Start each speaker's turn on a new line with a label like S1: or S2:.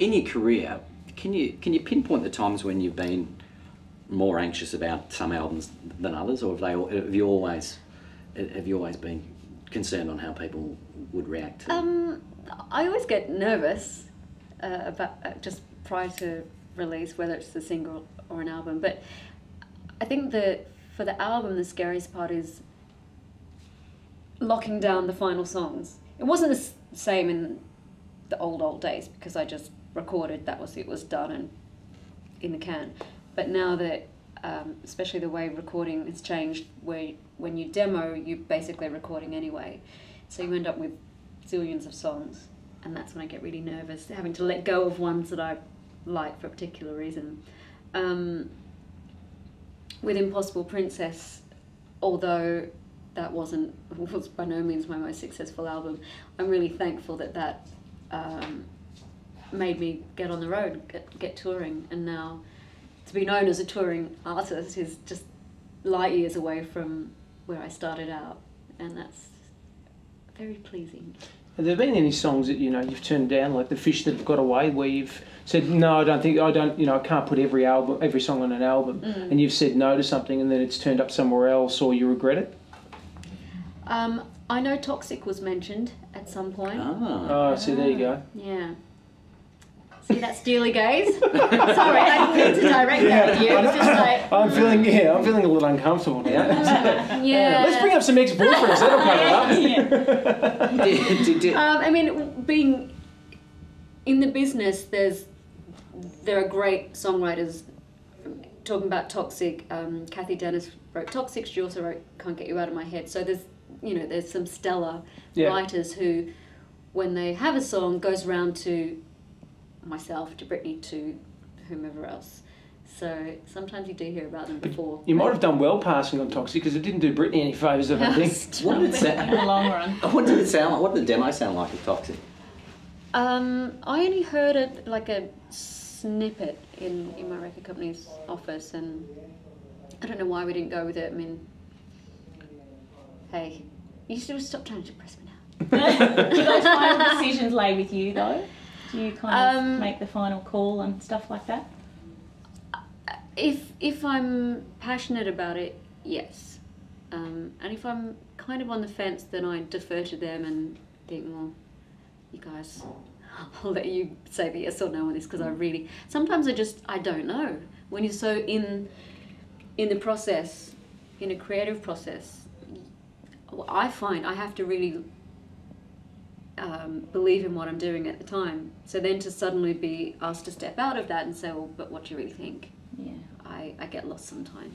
S1: In your career, can you pinpoint the times when you've been more anxious about some albums than others, or have you always been concerned on how people would react to?
S2: I always get nervous about just prior to release, whether it's a single or an album. But I think that for the album, the scariest part is locking down the final songs. It wasn't the same in the old days because I just recorded, it was done and in the can. But now that, especially the way recording has changed, where when you demo, you're basically recording anyway. So you end up with zillions of songs, and that's when I get really nervous, having to let go of ones that I like for a particular reason. With Impossible Princess, although that was by no means my most successful album, I'm really thankful that made me get on the road, get touring, and now to be known as a touring artist is just light years away from where I started out, and that's very pleasing.
S3: Have there been any songs that you've turned down, like The Fish That Got Away, where you've said no, I can't put every song on an album, and you've said no to something, and then it's turned up somewhere else, or you regret it?
S2: I know Toxic was mentioned at some point.
S3: Oh, so there you go.
S2: Yeah. See that steely gaze? Sorry, I didn't mean to direct that at you. It's just like,
S3: I'm feeling a little uncomfortable now.
S2: yeah.
S3: Let's bring up some ex-boyfriends. That'll cover it up.
S2: I mean, being in the business, there are great songwriters. Talking about Toxic, Kathy Dennis wrote Toxic. She also wrote Can't Get You Out of My Head. So there's some stellar writers who, when they have a song, goes around to myself, to Brittany, to whomever else. So sometimes you do hear about them before.
S3: You might have done well passing on Toxic, because it didn't do Brittany any favours, I don't think.
S1: What did it sound
S4: in the long run?
S1: What did it sound like? What did the demo sound like of Toxic?
S2: I only heard it like a snippet in my record company's office, and I don't know why we didn't go with it. I mean, hey, you should stop trying to depress me now.
S4: Do those final decisions lay with you though? Do you kind of make the final call and stuff like that?
S2: If I'm passionate about it, yes. And if I'm kind of on the fence, then I defer to them and think, well, you guys, I'll let you say the yes or no on this, because sometimes I don't know. When you're so in the process, in a creative process, I find I have to really believe in what I'm doing at the time. So then to suddenly be asked to step out of that and say, well, but what do you really think?
S4: Yeah.
S2: I get lost sometimes.